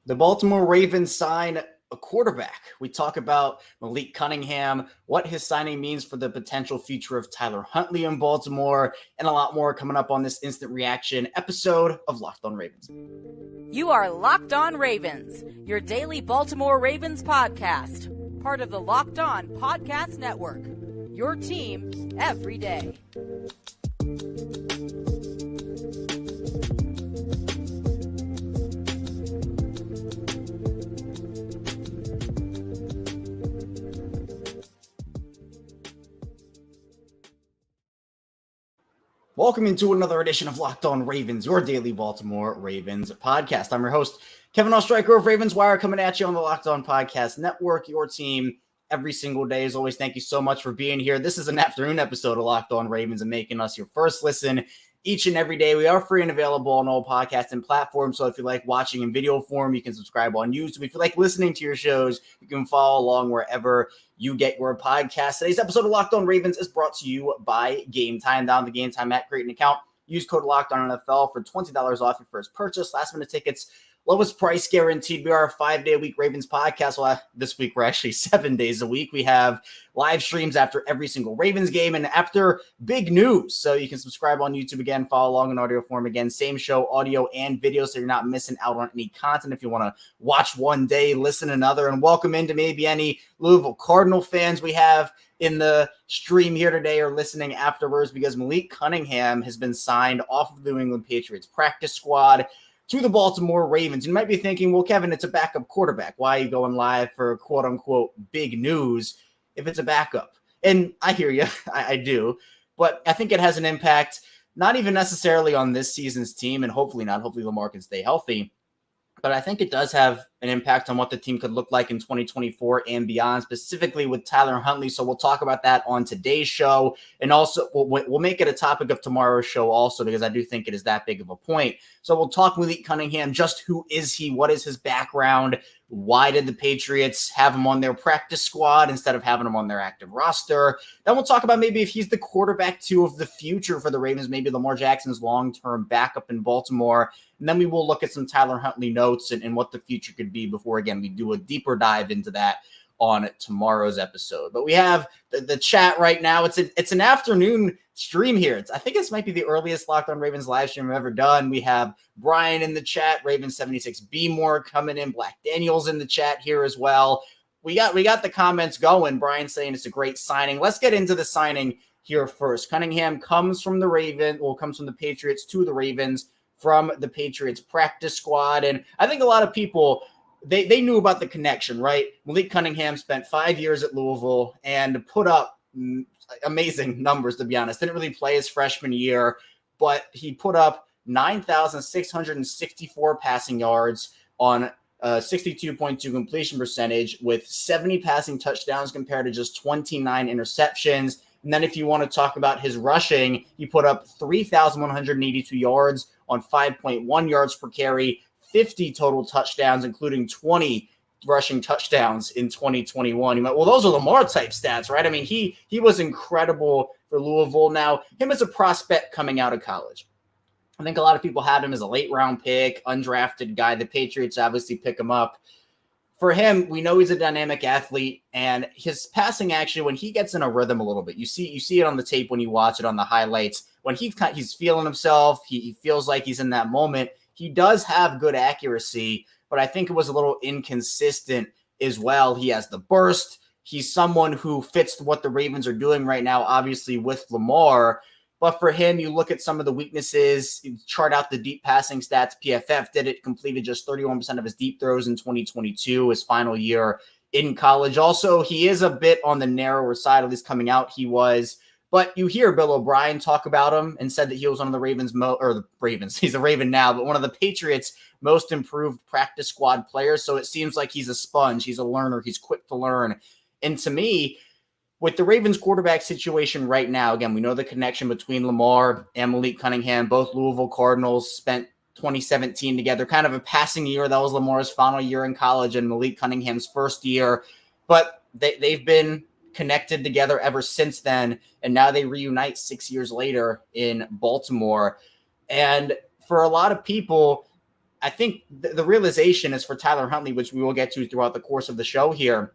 The Baltimore Ravens sign a quarterback. We talk about Malik Cunningham, what his signing means for the potential future of Tyler Huntley in Baltimore, and a lot more coming up on this instant reaction episode of Locked On Ravens. You are Locked On Ravens, your daily Baltimore Ravens podcast, part of the Locked On Podcast Network, your team every day. Welcome into another edition of Locked On Ravens, your daily Baltimore Ravens podcast. I'm your host, Kevin Ostreicher of Ravens Wire, coming at you on the Locked On Podcast Network, your team every single day. As always, thank you so much for being here. This is an afternoon episode of Locked On Ravens and making us your first listen each and every day. We are free and available on all podcasting platforms, so if you like watching in video form, you can subscribe on YouTube. If you like listening to your shows, you can follow along wherever you get your podcast. Today's episode of Locked On Ravens is brought to you by Gametime. Down the Gametime app, create an account. Use code LOCKEDONNFL for $20 off your first purchase. Last minute tickets, lowest price guaranteed. We are a 5-day-a-week Ravens podcast. Well, this week we're actually 7 days a week. We have live streams after every single Ravens game and after big news. So you can subscribe on YouTube again, follow along in audio form again. Same show, audio and video, so you're not missing out on any content. If you want to watch one day, listen another, and welcome into maybe any Louisville Cardinal fans we have in the stream here today or listening afterwards, because Malik Cunningham has been signed off of the New England Patriots practice squad to the Baltimore Ravens. You might be thinking, well, Kevin, it's a backup quarterback. Why are you going live for quote-unquote big news if it's a backup? And I hear you. I do. But I think it has an impact, not even necessarily on this season's team, and hopefully not. Hopefully Lamar can stay healthy. But I think it does have an impact on what the team could look like in 2024 and beyond, specifically with Tyler Huntley. So we'll talk about that on today's show. And also we'll make it a topic of tomorrow's show also, because I do think it is that big of a point. So we'll talk Malik Cunningham. Just who is he? What is his background? Why did the Patriots have him on their practice squad instead of having him on their active roster? Then we'll talk about maybe if he's the quarterback two of the future for the Ravens, maybe Lamar Jackson's long-term backup in Baltimore. And then we will look at some Tyler Huntley notes and what the future could be before, again, we do a deeper dive into that on tomorrow's episode. But we have the chat right now. It's an afternoon stream here. I think this might be the earliest Locked On Ravens live stream I've ever done. We have Brian in the chat, Raven76B more coming in, Black Daniels in the chat here as well. We got the comments going. Brian saying it's a great signing. Let's get into the signing here first. Cunningham comes from the Patriots to the Ravens from the Patriots practice squad. And I think a lot of people, they knew about the connection, right? Malik Cunningham spent 5 years at Louisville and put up amazing numbers, to be honest. Didn't really play his freshman year, but he put up 9,664 passing yards on 62.2 completion percentage with 70 passing touchdowns compared to just 29 interceptions. And then if you want to talk about his rushing, he put up 3,182 yards on 5.1 yards per carry, 50 total touchdowns, including 20 rushing touchdowns in 2021. You might, well, those are Lamar type stats, right? I mean, he was incredible for Louisville. Now, him as a prospect coming out of college, I think a lot of people had him as a late round pick, undrafted guy. The Patriots obviously pick him up. For him, we know he's a dynamic athlete, and his passing actually, when he gets in a rhythm a little bit, you see it on the tape when you watch it on the highlights. When he's feeling himself, he feels like he's in that moment. He does have good accuracy, but I think it was a little inconsistent as well. He has the burst. He's someone who fits what the Ravens are doing right now, obviously with Lamar. But for him, you look at some of the weaknesses, you chart out the deep passing stats. PFF did it, completed just 31% of his deep throws in 2022, his final year in college. Also, he is a bit on the narrower side, at least coming out he was. But you hear Bill O'Brien talk about him and said that he was one of the Ravens, he's a Raven now, but one of the Patriots' most improved practice squad players. So it seems like he's a sponge. He's a learner. He's quick to learn. And to me, with the Ravens quarterback situation right now, again, we know the connection between Lamar and Malik Cunningham. Both Louisville Cardinals spent 2017 together, kind of a passing year. That was Lamar's final year in college and Malik Cunningham's first year. But they've been connected together ever since then, and now they reunite 6 years later in Baltimore. And for a lot of people, I think the realization is for Tyler Huntley, which we will get to throughout the course of the show here.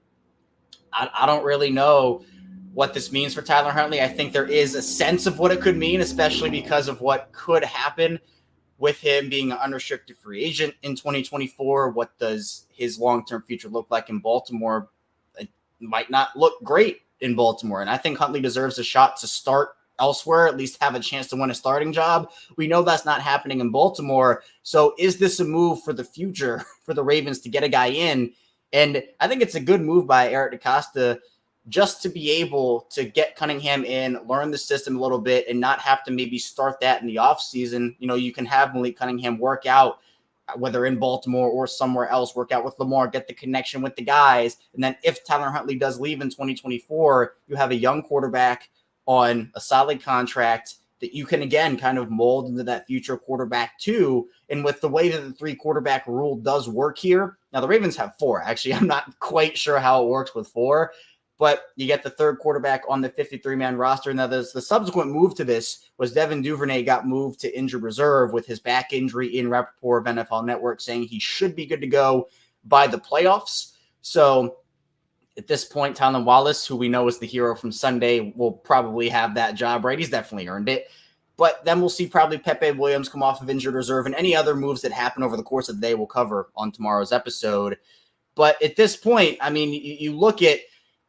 I don't really know what this means for Tyler Huntley. I think there is a sense of what it could mean, especially because of what could happen with him being an unrestricted free agent in 2024. What does his long-term future look like in Baltimore? It might not look great in Baltimore. And I think Huntley deserves a shot to start elsewhere, at least have a chance to win a starting job. We know that's not happening in Baltimore. So is this a move for the future for the Ravens to get a guy in? And I think it's a good move by Eric DeCosta just to be able to get Cunningham in, learn the system a little bit, and not have to maybe start that in the offseason. You know, you can have Malik Cunningham work out, whether in Baltimore or somewhere else, work out with Lamar, get the connection with the guys. And then if Tyler Huntley does leave in 2024, you have a young quarterback on a solid contract that you can, again, kind of mold into that future quarterback too. And with the way that the 3 quarterback rule does work here, now the Ravens have 4. Actually, I'm not quite sure how it works with 4, but you get the 3rd quarterback on the 53-man roster. Now, the subsequent move to this was Devin Duvernay got moved to injured reserve with his back injury in Rappaport of NFL Network saying he should be good to go by the playoffs. So at this point, Tylan Wallace, who we know is the hero from Sunday, will probably have that job, right? He's definitely earned it. But then we'll see probably Pepe Williams come off of injured reserve, and any other moves that happen over the course of the day we'll cover on tomorrow's episode. But at this point, I mean, you look at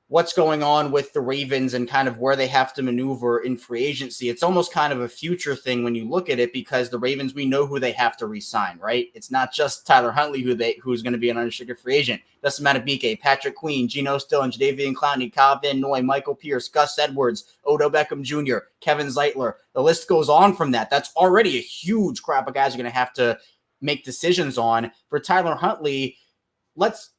what's going on with the Ravens and kind of where they have to maneuver in free agency. It's almost kind of a future thing when you look at it, because the Ravens, we know who they have to re-sign, right? It's not just Tyler Huntley who's going to be an unrestricted free agent. Dustin Madubuike, Patrick Queen, Geno Stone, Jadeveon Clowney, Kyle Van Noy, Michael Pierce, Gus Edwards, Odell Beckham Jr., Kevin Zeitler. The list goes on from that. That's already a huge crop of guys you're going to have to make decisions on. For Tyler Huntley,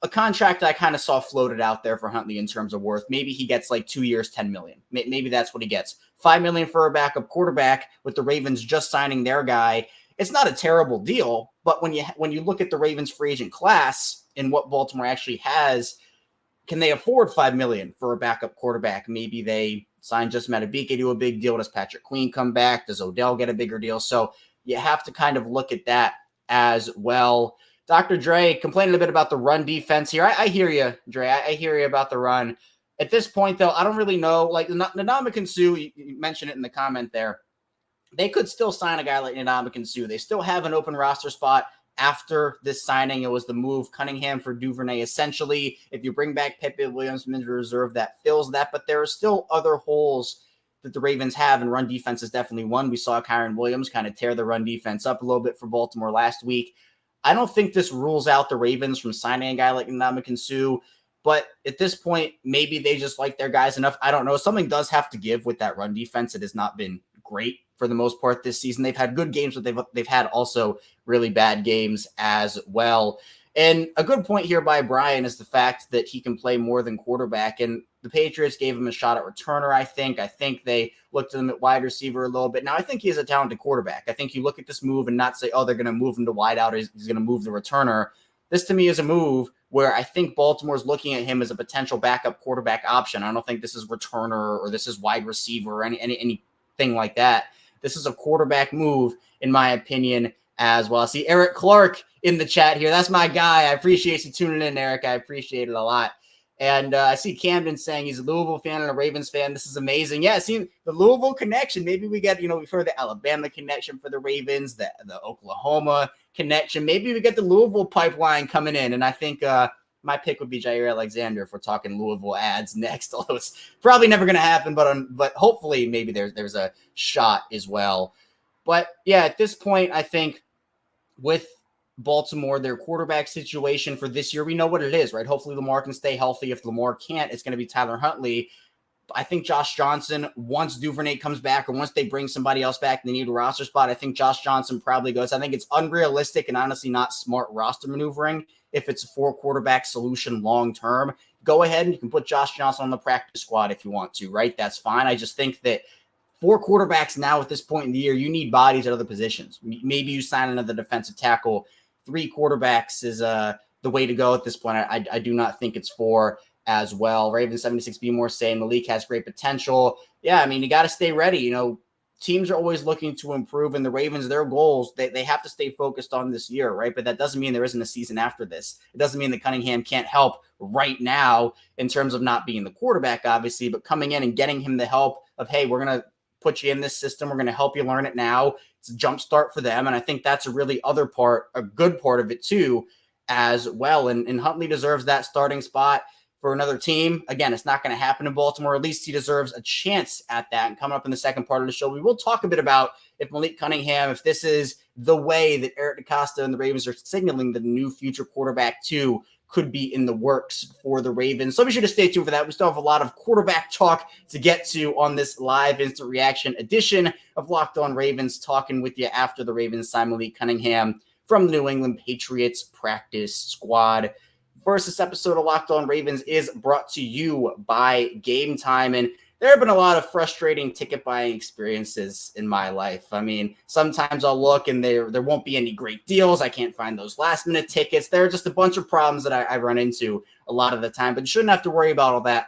a contract I kind of saw floated out there for Huntley in terms of worth. Maybe he gets like 2 years, $10 million. Maybe that's what he gets. $5 million for a backup quarterback with the Ravens just signing their guy. It's not a terrible deal, but when you look at the Ravens free agent class and what Baltimore actually has, can they afford $5 million for a backup quarterback? Maybe they sign just Madubuike to a big deal. Does Patrick Queen come back? Does Odell get a bigger deal? So you have to kind of look at that as well. Dr. Dre complaining a bit about the run defense here. I hear you, Dre. I hear you about the run. At this point, though, I don't really know. Like, Ndamukong Suh, you mentioned it in the comment there. They could still sign a guy like Ndamukong Suh. They still have an open roster spot after this signing. It was the move Cunningham for Duvernay, essentially. If you bring back Pepe Williams from injured reserve, that fills that. But there are still other holes that the Ravens have, and run defense is definitely one. We saw Kyren Williams kind of tear the run defense up a little bit for Baltimore last week. I don't think this rules out the Ravens from signing a guy like Ndamukong Suh, but at this point, maybe they just like their guys enough. I don't know. Something does have to give with that run defense. It has not been great for the most part this season. They've had good games, but they've had also really bad games as well. And a good point here by Brian is the fact that he can play more than quarterback. And the Patriots gave him a shot at returner, I think. I think they looked at him at wide receiver a little bit. Now, I think he is a talented quarterback. I think you look at this move and not say, oh, they're going to move him to wide out, or he's going to move the returner. This, to me, is a move where I think Baltimore's looking at him as a potential backup quarterback option. I don't think this is returner or this is wide receiver or anything like that. This is a quarterback move, in my opinion, as well. I see Eric Clark in the chat here. That's my guy. I appreciate you tuning in, Eric. I appreciate it a lot. And I see Camden saying he's a Louisville fan and a Ravens fan. This is amazing. Yeah, see the Louisville connection. Maybe we get, we've heard the Alabama connection for the Ravens, the Oklahoma connection. Maybe we get the Louisville pipeline coming in. And I think my pick would be Jair Alexander if we're talking Louisville ads next. Although it's probably never going to happen, but hopefully maybe there's a shot as well. But yeah, at this point, I think with Baltimore, their quarterback situation for this year, we know what it is, right? Hopefully Lamar can stay healthy. If Lamar can't, it's going to be Tyler Huntley. I think Josh Johnson, once Duvernay comes back or once they bring somebody else back, they need a roster spot. I think Josh Johnson probably goes. I think it's unrealistic and honestly not smart roster maneuvering if it's a 4-quarterback solution long-term. Go ahead and you can put Josh Johnson on the practice squad if you want to, right? That's fine. I just think that 4 quarterbacks now at this point in the year, you need bodies at other positions. Maybe you sign another defensive tackle. 3 quarterbacks is the way to go at this point. I do not think it's 4 as well. Ravens 76 be more saying Malik has great potential. Yeah, I mean, you got to stay ready. teams are always looking to improve, and the Ravens, their goals, they have to stay focused on this year, right? But that doesn't mean there isn't a season after this. It doesn't mean that Cunningham can't help right now in terms of not being the quarterback, obviously, but coming in and getting him the help of, hey, we're going to put you in this system. We're going to help you learn it now. It's a jump start for them. And I think that's a really a good part of it too, as well. And Huntley deserves that starting spot for another team. Again, it's not going to happen in Baltimore. At least he deserves a chance at that. And coming up in the second part of the show, we will talk a bit about if Malik Cunningham, if this is the way that Eric DeCosta and the Ravens are signaling the new future quarterback too could be in the works for the Ravens. So be sure to stay tuned for that. We still have a lot of quarterback talk to get to on this live instant reaction edition of Locked On Ravens, talking with you after the Ravens sign Malik Cunningham from the New England Patriots practice squad. First, this episode of Locked On Ravens is brought to you by Gametime, and there have been a lot of frustrating ticket buying experiences in my life. I mean, sometimes I'll look and there won't be any great deals. I can't find those last-minute tickets. There are just a bunch of problems that I run into a lot of the time, but you shouldn't have to worry about all that,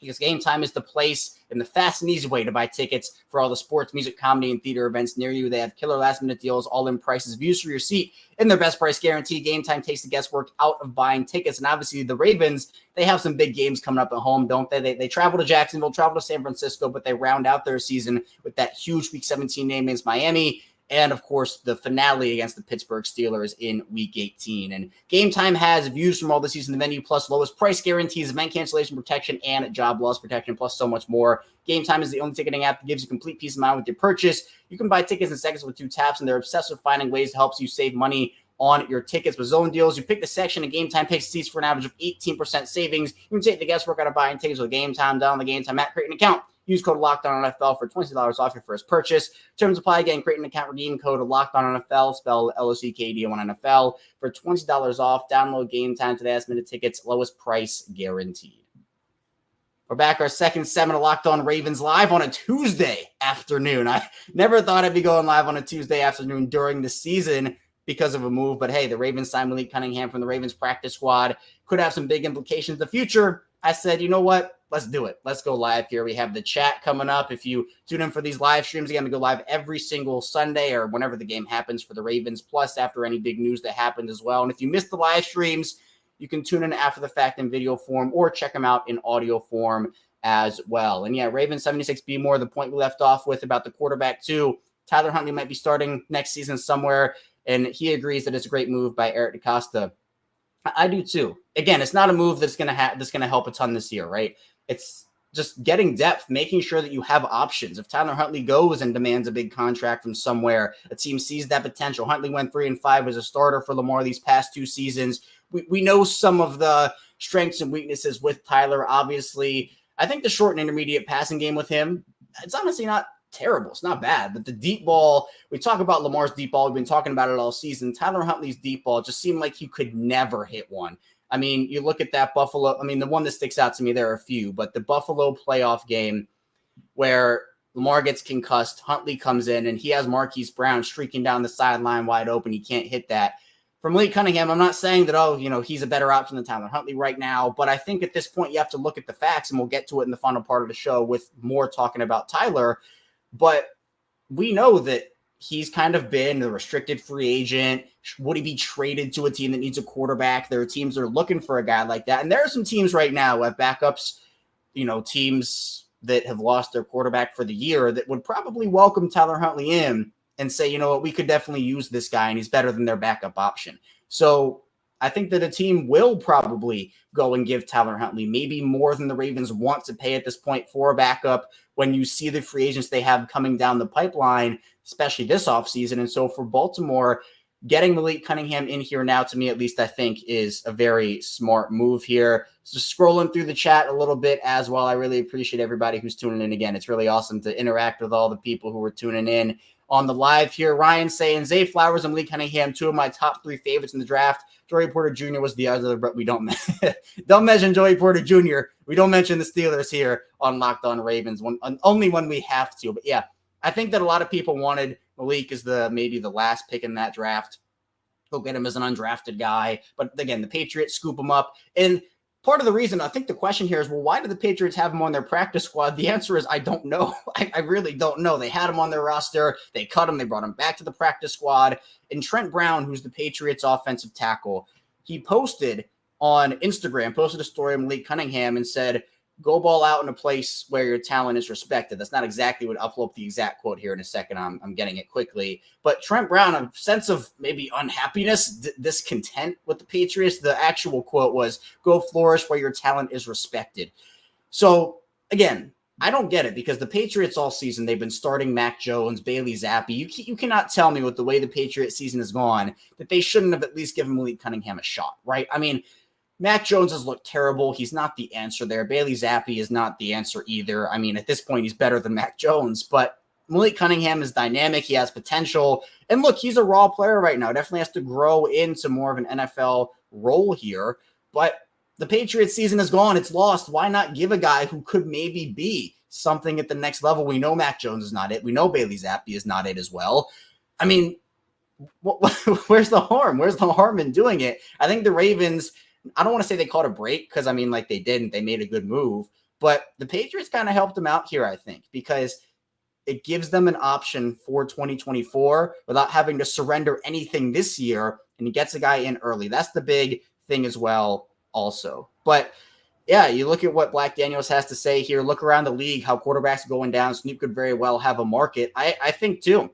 because Gametime is the place and the fast and easy way to buy tickets for all the sports, music, comedy, and theater events near you. They have killer last-minute deals, all-in prices, views for your seat, and their best price guarantee. Gametime takes the guesswork out of buying tickets. And obviously, the Ravens, they have some big games coming up at home, don't they? They travel to Jacksonville, travel to San Francisco, but they round out their season with that huge Week 17 game against Miami. And, of course, the finale against the Pittsburgh Steelers in Week 18. And Gametime has views from all the season, the venue, plus lowest price guarantees, event cancellation protection, and job loss protection, plus so much more. Gametime is the only ticketing app that gives you complete peace of mind with your purchase. You can buy tickets in seconds with 2 taps, and they're obsessed with finding ways to help you save money on your tickets with zone deals. You pick the section, and Gametime picks seats for an average of 18% savings. You can take the guesswork out of buying tickets with Gametime. Down the Gametime app, create an account. Use code LOCKEDONNFL for $20 off your first purchase. Terms apply. Again, create an account, redeem code LOCKEDONNFL, spell LOCKED1NFL for $20 off. Download Gametime today. Last minute tickets, lowest price guaranteed. We're back, our second segment of Locked On Ravens live on a Tuesday afternoon. I never thought I'd be going live on a Tuesday afternoon during the season because of a move, but hey, the Ravens signed Malik Cunningham from the Ravens practice squad. Could have some big implications in the future. I said, you know what? Let's do it. Let's go live here. We have the chat coming up. If you tune in for these live streams, again, we go live every single Sunday or whenever the game happens for the Ravens, plus after any big news that happened as well. And if you missed the live streams, you can tune in after the fact in video form or check them out in audio form as well. And yeah, Ravens 76B more, the point we left off with about the quarterback too. Tyler Huntley might be starting next season somewhere, and he agrees that it's a great move by Eric DeCosta. I do too. Again, it's not a move that's going to help a ton this year, right? It's just getting depth, making sure that you have options. If Tyler Huntley goes and demands a big contract from somewhere, a team sees that potential. Huntley went 3-5 as a starter for Lamar these past 2 seasons. We know some of the strengths and weaknesses with Tyler. Obviously, I think the short and intermediate passing game with him, it's honestly not terrible. It's not bad. But the deep ball, we talk about Lamar's deep ball. We've been talking about it all season. Tyler Huntley's deep ball just seemed like he could never hit one. I mean, you look at that Buffalo. I mean, the one that sticks out to me, there are a few, but the Buffalo playoff game where Lamar gets concussed, Huntley comes in, and he has Marquise Brown streaking down the sideline wide open. He can't hit that. For Malik Cunningham, I'm not saying that, he's a better option than Tyler Huntley right now, but I think at this point you have to look at the facts, and we'll get to it in the final part of the show with more talking about Tyler. But we know that he's kind of been a restricted free agent. Would he be traded to a team that needs a quarterback? There are teams that are looking for a guy like that. And there are some teams right now who have backups, teams that have lost their quarterback for the year that would probably welcome Tyler Huntley in and say, you know what, we could definitely use this guy and he's better than their backup option. So I think that a team will probably go and give Tyler Huntley maybe more than the Ravens want to pay at this point for a backup when you see the free agents they have coming down the pipeline, especially this offseason. And so for Baltimore, getting Malik Cunningham in here now, to me at least, I think is a very smart move here. Just scrolling through the chat a little bit as well. I really appreciate everybody who's tuning in again. It's really awesome to interact with all the people who are tuning in on the live here. Ryan saying, Zay Flowers and Malik Cunningham, 2 of my top 3 favorites in the draft. Joey Porter Jr. was the other, but we don't mention Joey Porter Jr. We don't mention the Steelers here on Locked On Ravens, only when we have to. But yeah, I think that a lot of people wanted Malik as maybe the last pick in that draft. Go get him as an undrafted guy. But again, the Patriots scoop him up. And part of the reason, I think the question here is, well, why do the Patriots have him on their practice squad? The answer is, I don't know. I really don't know. They had him on their roster. They cut him. They brought him back to the practice squad. And Trent Brown, who's the Patriots offensive tackle, he posted on Instagram, posted a story of Malik Cunningham and said, go ball out in a place where your talent is respected. That's not exactly what, I'll pull up the exact quote here in a second. I'm getting it quickly. But Trent Brown, a sense of maybe unhappiness, discontent with the Patriots. The actual quote was, go flourish where your talent is respected. So again, I don't get it, because the Patriots all season, they've been starting Mac Jones, Bailey Zappi. You cannot tell me with the way the Patriots season has gone that they shouldn't have at least given Malik Cunningham a shot, right? I mean, Mac Jones has looked terrible. He's not the answer there. Bailey Zappi is not the answer either. I mean, at this point, he's better than Mac Jones, but Malik Cunningham is dynamic. He has potential. And look, he's a raw player right now. Definitely has to grow into more of an NFL role here. But the Patriots season is gone. It's lost. Why not give a guy who could maybe be something at the next level? We know Mac Jones is not it. We know Bailey Zappi is not it as well. I mean, where's the harm? Where's the harm in doing it? I think the Ravens, I don't want to say they caught a break, because I mean, like, they didn't. They made a good move, but the Patriots kind of helped them out here, I think, because it gives them an option for 2024 without having to surrender anything this year, and he gets a guy in early. That's the big thing as well also. But yeah, you look at what Black Daniels has to say here. Look around the league, how quarterbacks are going down. Snoop could very well have a market. I think too.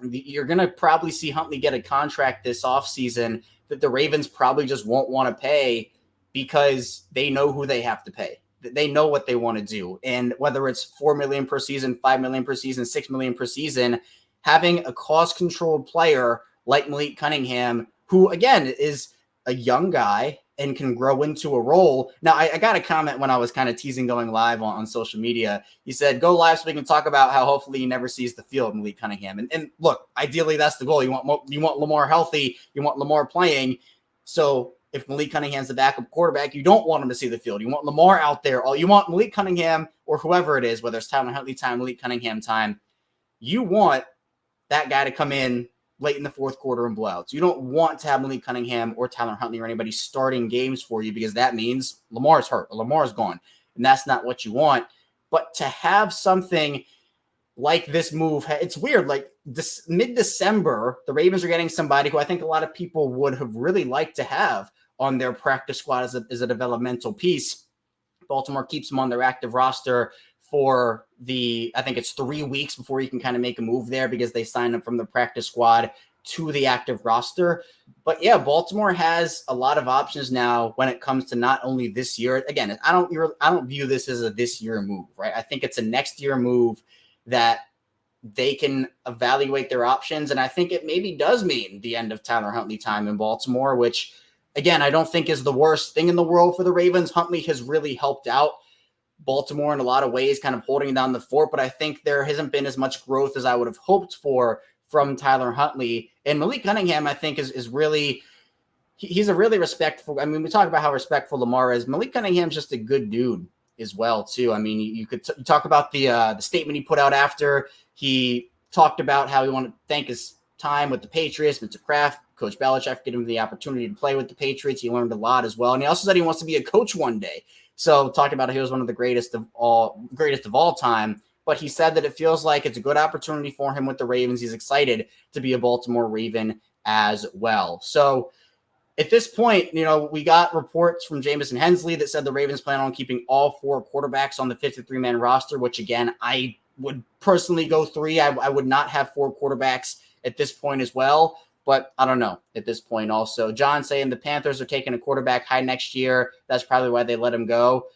You're going to probably see Huntley get a contract this offseason that the Ravens probably just won't want to pay, because they know who they have to pay. They know what they want to do. And whether it's $4 million per season, $5 million per season, $6 million per season, having a cost-controlled player like Malik Cunningham, who, again, is a young guy and can grow into a role. Now, I got a comment when I was kind of teasing going live on social media. He said, go live so we can talk about how hopefully he never sees the field, Malik Cunningham. And look, ideally, that's the goal. You want Lamar healthy. You want Lamar playing. So if Malik Cunningham's the backup quarterback, you don't want him to see the field. You want Lamar out there. You want Malik Cunningham, or whoever it is, whether it's Tyler Huntley time, Malik Cunningham time. You want that guy to come in late in the fourth quarter and blowouts. You don't want to have Malik Cunningham or Tyler Huntley or anybody starting games for you, because that means Lamar's hurt or Lamar's gone, and that's not what you want. But to have something like this move, it's weird. Like this mid-December, the Ravens are getting somebody who I think a lot of people would have really liked to have on their practice squad as a developmental piece. Baltimore keeps him on their active roster for I think it's 3 weeks before you can kind of make a move there, because they signed him from the practice squad to the active roster. But yeah, Baltimore has a lot of options now when it comes to not only this year. Again, I don't view this as a this year move, right? I think it's a next year move that they can evaluate their options. And I think it maybe does mean the end of Tyler Huntley time in Baltimore, which again, I don't think is the worst thing in the world for the Ravens. Huntley has really helped out Baltimore in a lot of ways, kind of holding down the fort, but I think there hasn't been as much growth as I would have hoped for from Tyler Huntley. And Malik Cunningham, I think, is really, he's a really respectful. I mean, we talk about how respectful Lamar is. Malik Cunningham's just a good dude as well, too. I mean, you could talk about the statement he put out after. He talked about how he wanted to thank his time with the Patriots, Mr. Kraft, Coach Belichick, gave him the opportunity to play with the Patriots. He learned a lot as well. And he also said he wants to be a coach one day. So talked about how he was one of the greatest of all time. But he said that it feels like it's a good opportunity for him with the Ravens. He's excited to be a Baltimore Raven as well. So at this point, we got reports from Jamison Hensley that said the Ravens plan on keeping all 4 quarterbacks on the 53-man roster, which, again, I would personally go 3. I would not have 4 quarterbacks at this point as well. But I don't know at this point also. John saying the Panthers are taking a quarterback high next year. That's probably why they let him go.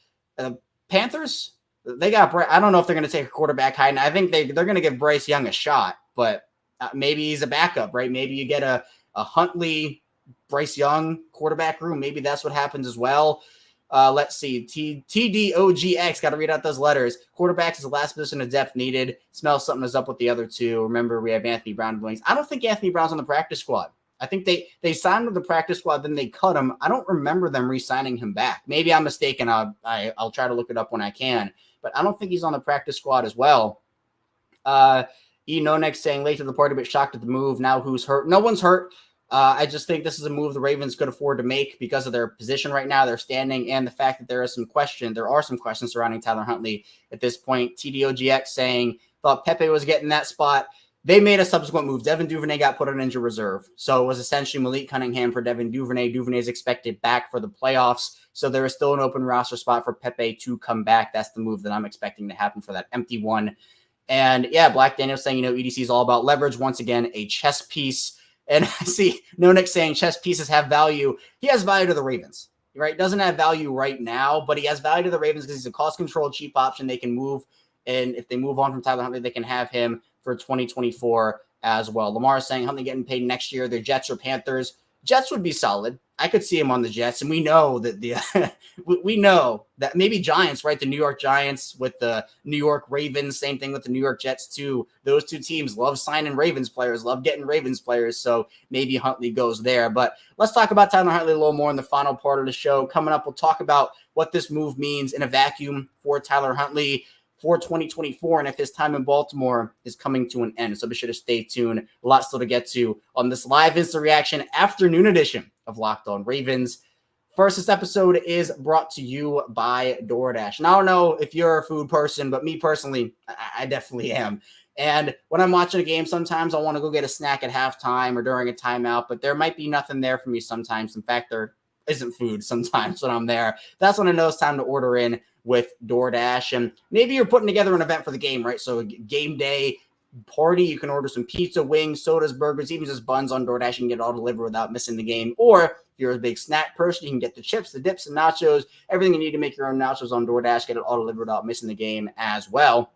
Panthers, they got – I don't know if they're going to take a quarterback high. I think they're going to give Bryce Young a shot, but maybe he's a backup, right? Maybe you get a Huntley, Bryce Young quarterback room. Maybe that's what happens as well. Let's see. TDOGX, got to read out those letters. Quarterbacks is the last position of depth needed. Smells something is up with the other 2. Remember, we have Anthony Brown and Williams. I don't think Anthony Brown's on the practice squad. I think they signed him to the practice squad, then they cut him. I don't remember them re-signing him back. Maybe I'm mistaken. I'll try to look it up when I can. But I don't think he's on the practice squad as well. E. Nonex saying late to the party, but shocked at the move. Now who's hurt? No one's hurt. I just think this is a move the Ravens could afford to make because of their position right now, their standing, and the fact that there are some questions surrounding Tyler Huntley at this point. TDOGX saying thought Pepe was getting that spot. They made a subsequent move. Devin Duvernay got put on injured reserve. So it was essentially Malik Cunningham for Devin Duvernay. Duvernay is expected back for the playoffs. So there is still an open roster spot for Pepe to come back. That's the move that I'm expecting to happen for that empty one. And yeah, Black Daniel saying, EDC is all about leverage. Once again, a chess piece. And I see No Nick saying chess pieces have value. He has value to the Ravens, right? Doesn't have value right now, but he has value to the Ravens because he's a cost-controlled, cheap option. They can move, and if they move on from Tyler Huntley, they can have him for 2024 as well. Lamar is saying Huntley getting paid next year. The Jets or Panthers. Jets would be solid. I could see him on the Jets, and we know that we know that maybe Giants, right? The New York Giants with the New York Ravens, same thing with the New York Jets too. Those two teams love signing Ravens players, love getting Ravens players, so maybe Huntley goes there. But let's talk about Tyler Huntley a little more in the final part of the show. Coming up, we'll talk about what this move means in a vacuum for Tyler Huntley for 2024, and if his time in Baltimore is coming to an end. So be sure to stay tuned. A lot still to get to on this live instant reaction afternoon edition of Locked On Ravens. First, this episode is brought to you by DoorDash. And I don't know if you're a food person, but me personally, I definitely am. And when I'm watching a game, sometimes I want to go get a snack at halftime or during a timeout, but there might be nothing there for me sometimes. In fact, there isn't food sometimes when I'm there. That's when I know it's time to order in with DoorDash. And maybe you're putting together an event for the game, right? So game day party, you can order some pizza, wings, sodas, burgers, even just buns on DoorDash. You can get it all delivered without missing the game. Or if you're a big snack person, you can get the chips, the dips, and nachos, everything you need to make your own nachos on DoorDash, get it all delivered without missing the game as well.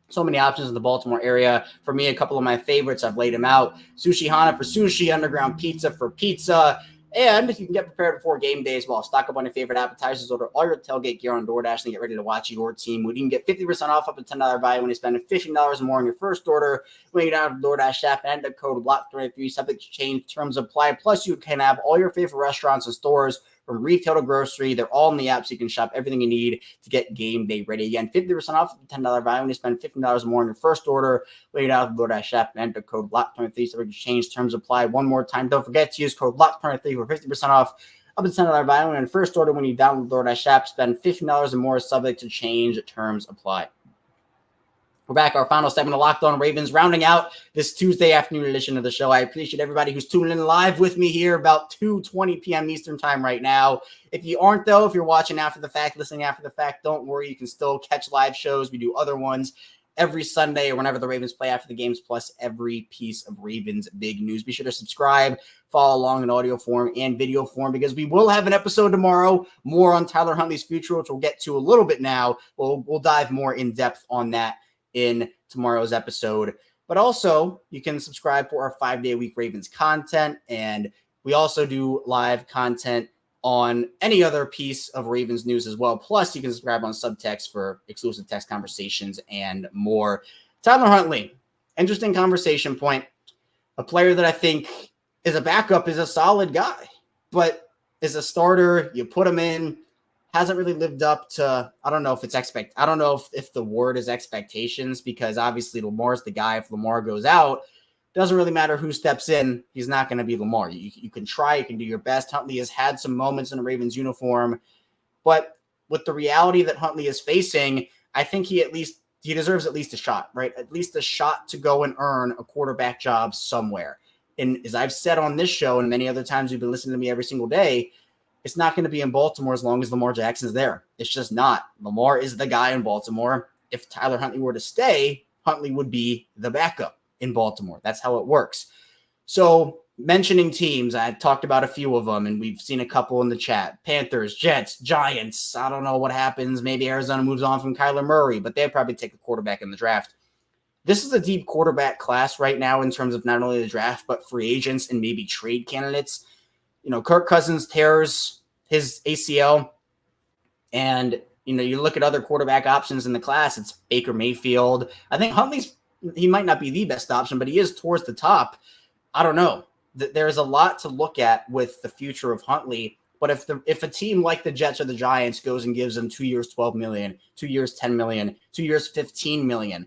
So many options in the Baltimore area. For me, a couple of my favorites, I've laid them out. Sushi Hana for sushi, Underground Pizza for pizza. And you can get prepared before game day as well. Stock up on your favorite appetizers, order all your tailgate gear on DoorDash, and get ready to watch your team. You can get 50% off up to $10 value when you spend $15 or more on your first order. When you download the DoorDash app and enter code LOCK23, subject to change, terms apply. Plus, you can have all your favorite restaurants and stores from retail to grocery. They're all in the app, so you can shop everything you need to get game day ready. Again, 50% off the $10 value when you spend $15 or more on your first order. When you download the DoorDash app and enter code LOCK23, so we can change terms apply. One more time, don't forget to use code LOCK23 for 50% off up to $10 value. And first order when you download the DoorDash app, spend $15 or more, subject to change, terms apply. We're back, our final segment of Locked On Ravens, rounding out this Tuesday afternoon edition of the show. I appreciate everybody who's tuning in live with me here about 2:20 p.m. Eastern time right now. If you aren't, though, if you're watching after the fact, listening after the fact, don't worry. You can still catch live shows. We do other ones every Sunday or whenever the Ravens play after the games, plus every piece of Ravens big news. Be sure to subscribe, follow along in audio form and video form, because we will have an episode tomorrow, more on Tyler Huntley's future, which we'll get to a little bit now. We'll dive more in depth on that in tomorrow's episode. But also, you can subscribe for our 5-day-a-week Ravens content, and we also do live content on any other piece of Ravens news as well. Plus, you can subscribe on Subtext for exclusive text conversations and more. Tyler Huntley, interesting conversation point. A player that I think is a backup, is a solid guy, but as a starter, you put him in, hasn't really lived up to, I don't know if it's I don't know if the word is expectations, because obviously Lamar's the guy. If Lamar goes out, doesn't really matter who steps in. He's not going to be Lamar. You can try, you can do your best. Huntley has had some moments in a Ravens uniform, but with the reality that Huntley is facing, I think he deserves at least a shot, right? At least a shot to go and earn a quarterback job somewhere. And as I've said on this show and many other times you've been listening to me every single day, it's not going to be in Baltimore as long as Lamar Jackson's there. It's just not. Lamar is the guy in Baltimore. If Tyler Huntley were to stay, Huntley would be the backup in Baltimore. That's how it works. So mentioning teams, I talked about a few of them, and we've seen a couple in the chat. Panthers, Jets, Giants. I don't know what happens. Maybe Arizona moves on from Kyler Murray, but they'll probably take a quarterback in the draft. This is a deep quarterback class right now in terms of not only the draft, but free agents and maybe trade candidates. Kirk Cousins tears his ACL, and, you look at other quarterback options in the class, it's Baker Mayfield. I think he might not be the best option, but he is towards the top. I don't know. There's a lot to look at with the future of Huntley, but if a team like the Jets or the Giants goes and gives him 2 years, $12 million, 2 years, $10 million, 2 years, $15 million,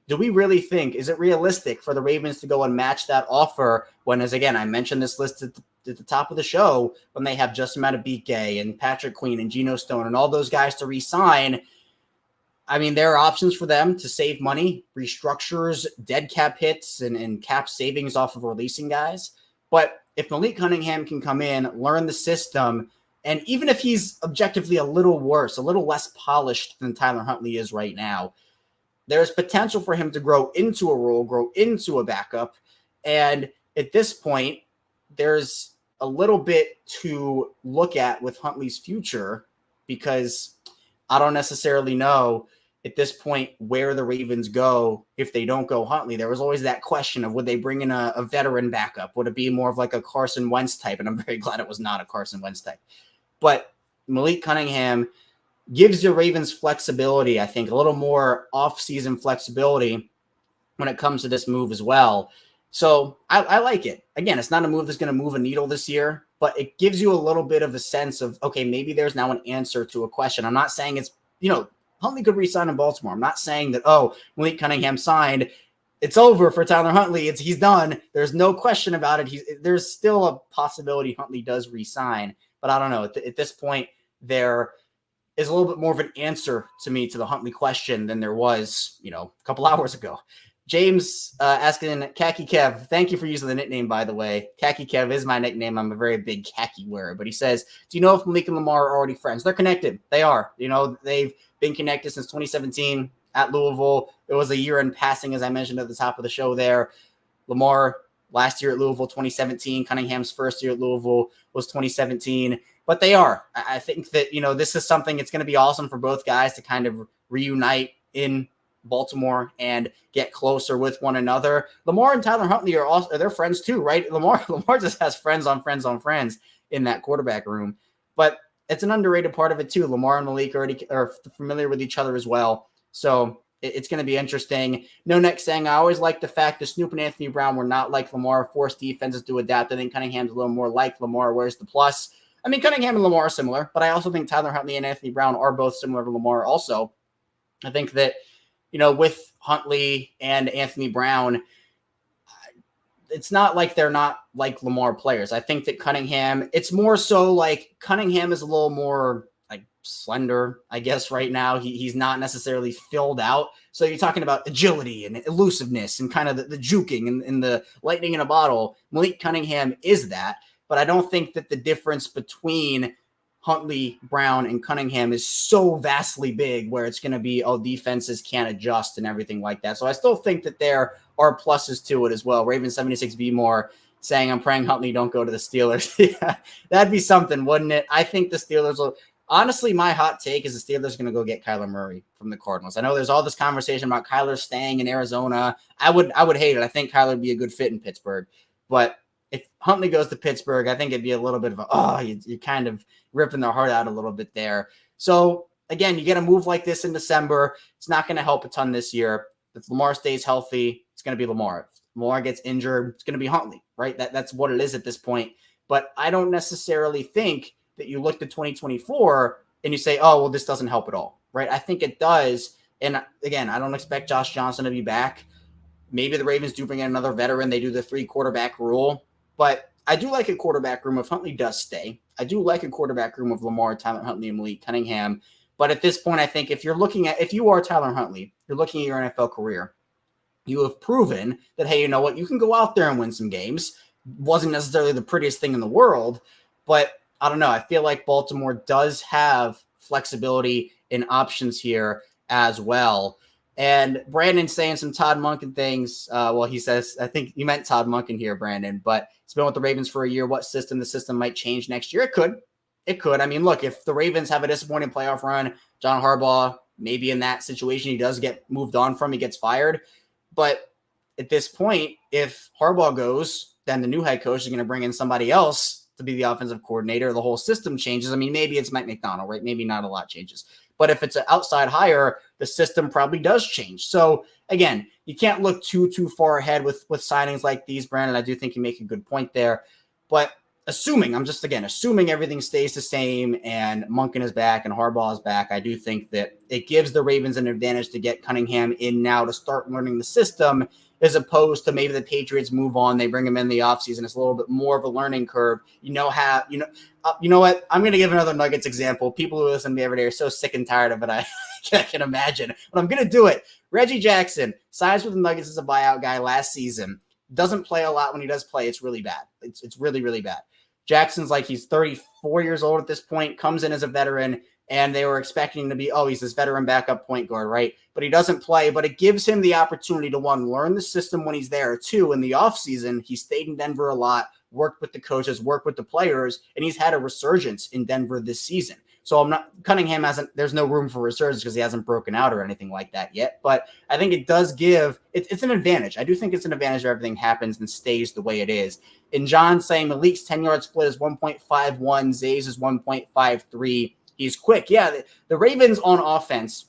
do we really think, is it realistic for the Ravens to go and match that offer when, as again, I mentioned this list at the top of the show, when they have Justin Madubuike and Patrick Queen and Geno Stone and all those guys to re-sign? I mean, there are options for them to save money, restructures, dead cap hits, and cap savings off of releasing guys. But if Malik Cunningham can come in, learn the system, and even if he's objectively a little worse, a little less polished than Tyler Huntley is right now, there's potential for him to grow into a role, grow into a backup. And at this point, there's a little bit to look at with Huntley's future, because I don't necessarily know at this point where the Ravens go if they don't go Huntley. There was always that question of, would they bring in a veteran backup? Would it be more of like a Carson Wentz type? And I'm very glad it was not a Carson Wentz type. But Malik Cunningham gives the Ravens flexibility, I think, a little more off-season flexibility when it comes to this move as well. So I like it. Again, it's not a move that's going to move a needle this year, but it gives you a little bit of a sense of, okay, maybe there's now an answer to a question. I'm not saying it's, Huntley could re-sign in Baltimore. I'm not saying that, Malik Cunningham signed, it's over for Tyler Huntley. He's done. There's no question about it. There's still a possibility Huntley does re-sign, but I don't know. At this point, there is a little bit more of an answer to me to the Huntley question than there was, a couple hours ago. James asking, Khaki Kev, thank you for using the nickname, by the way. Khaki Kev is my nickname. I'm a very big khaki wearer. But he says, do you know if Malik and Lamar are already friends? They're connected. They are. They've been connected since 2017 at Louisville. It was a year in passing, as I mentioned at the top of the show there. Lamar last year at Louisville, 2017. Cunningham's first year at Louisville was 2017. But they are. I think that, this is something, it's going to be awesome for both guys to kind of reunite in Baltimore and get closer with one another. Lamar and Tyler Huntley are they're friends too, right? Lamar just has friends on friends on friends in that quarterback room. But it's an underrated part of it too. Lamar and Malik already are familiar with each other as well. So it's going to be interesting. No Next saying, I always like the fact that Snoop and Anthony Brown were not like Lamar, forced defenses to adapt. I think Cunningham's a little more like Lamar. Where's the plus? I mean, Cunningham and Lamar are similar, but I also think Tyler Huntley and Anthony Brown are both similar to Lamar also. I think that, with Huntley and Anthony Brown, it's not like they're not like Lamar players. I think that Cunningham, it's more so like Cunningham is a little more like slender, I guess, right now. He's not necessarily filled out. So you're talking about agility and elusiveness and kind of the juking and the lightning in a bottle. Malik Cunningham is that. But I don't think that the difference between Huntley, Brown, and Cunningham is so vastly big where it's going to be, defenses can't adjust and everything like that. So I still think that there are pluses to it as well. Raven 76B more saying, I'm praying Huntley don't go to the Steelers. Yeah, that'd be something, wouldn't it? I think the Steelers will. Honestly, my hot take is the Steelers are going to go get Kyler Murray from the Cardinals. I know there's all this conversation about Kyler staying in Arizona. I would hate it. I think Kyler would be a good fit in Pittsburgh. But if Huntley goes to Pittsburgh, I think it'd be a little bit of you're kind of ripping their heart out a little bit there. So again, you get a move like this in December. It's not going to help a ton this year. If Lamar stays healthy, it's going to be Lamar. If Lamar gets injured, it's going to be Huntley, right? That's what it is at this point. But I don't necessarily think that you look to 2024 and you say, this doesn't help at all, right? I think it does. And again, I don't expect Josh Johnson to be back. Maybe the Ravens do bring in another veteran. They do the 3 quarterback rule. But I do like a quarterback room if Huntley does stay. I do like a quarterback room of Lamar, Tyler Huntley, and Malik Cunningham. But at this point, I think if you are Tyler Huntley, you're looking at your NFL career, you have proven that, hey, you know what? You can go out there and win some games. Wasn't necessarily the prettiest thing in the world, but I don't know. I feel like Baltimore does have flexibility and options here as well. And Brandon's saying some Todd Monken things. He says, I think you meant Todd Monken here, Brandon, but it's been with the Ravens for a year. What system? The system might change next year. It could. I mean, look, if the Ravens have a disappointing playoff run, John Harbaugh, maybe in that situation, he does get moved on from, he gets fired. But at this point, if Harbaugh goes, then the new head coach is going to bring in somebody else to be the offensive coordinator. The whole system changes. I mean, maybe it's Mike McDonald, right? Maybe not a lot changes. But if it's an outside hire, the system probably does change. So again, you can't look too far ahead with signings like these, Brandon. I do think you make a good point there. But assuming everything stays the same and Monken is back and Harbaugh is back, I do think that it gives the Ravens an advantage to get Cunningham in now to start learning the system, as opposed to maybe the Patriots move on, they bring him in the offseason. It's a little bit more of a learning curve. You know what? I'm going to give another Nuggets example. People who listen to me every day are so sick and tired of it. I can imagine, but I'm going to do it. Reggie Jackson signs with the Nuggets as a buyout guy last season. Doesn't play a lot. When he does play, it's really bad. It's really, really bad. Jackson's like, he's 34 years old at this point, comes in as a veteran, and they were expecting him to be, he's this veteran backup point guard, right? But he doesn't play, but it gives him the opportunity to, one, learn the system when he's there. Two, in the offseason, he stayed in Denver a lot, worked with the coaches, worked with the players, and he's had a resurgence in Denver this season. So Cunningham there's no room for resurgence because he hasn't broken out or anything like that yet. But I think it does it's an advantage. I do think it's an advantage if everything happens and stays the way it is. And John saying Malik's 10-yard split is 1.51, Zay's is 1.53. He's quick. Yeah, the Ravens on offense,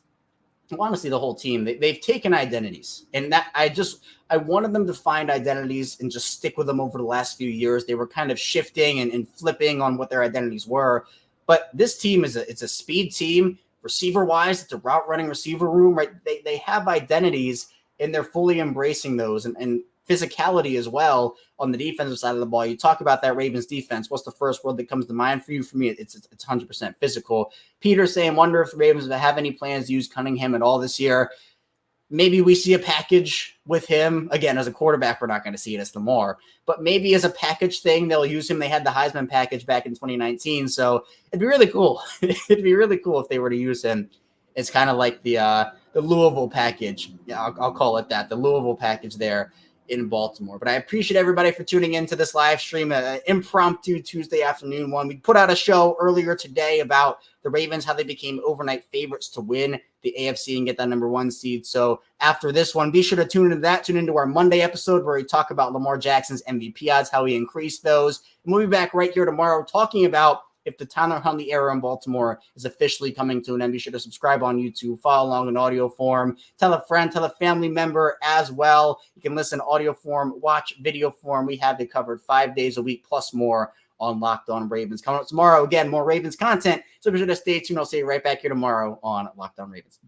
honestly, the whole team, they've taken identities. And that I wanted them to find identities and just stick with them over the last few years. They were kind of shifting and flipping on what their identities were. But this team it's a speed team, receiver-wise. It's a route-running receiver room, right? They have identities, and they're fully embracing those, and physicality as well on the defensive side of the ball. You talk about that Ravens defense. What's the first word that comes to mind for you? For me, it's 100% physical. Peter saying, wonder if the Ravens have any plans to use Cunningham at all this year. Maybe we see a package with him. Again, as a quarterback, we're not going to see it as Lamar, but maybe as a package thing, they'll use him. They had the Heisman package back in 2019, so it'd be really cool. It'd be really cool if they were to use him. It's kind of like the Louisville package. Yeah, I'll call it that, the Louisville package there in Baltimore. But I appreciate everybody for tuning into this live stream, an impromptu Tuesday afternoon one. We put out a show earlier today about the Ravens, how they became overnight favorites to win the AFC and get that number 1 seed. So after this one, be sure to tune into that. Tune into our Monday episode where we talk about Lamar Jackson's MVP odds, how he increased those. And we'll be back right here tomorrow talking about if the Tyler Huntley era in Baltimore is officially coming to an end. Be sure to subscribe on YouTube, follow along in audio form, tell a friend, tell a family member as well. You can listen audio form, watch video form. We have it covered 5 days a week plus more on Locked On Ravens. Coming up tomorrow, again, more Ravens content. So be sure to stay tuned. I'll see you right back here tomorrow on Locked On Ravens.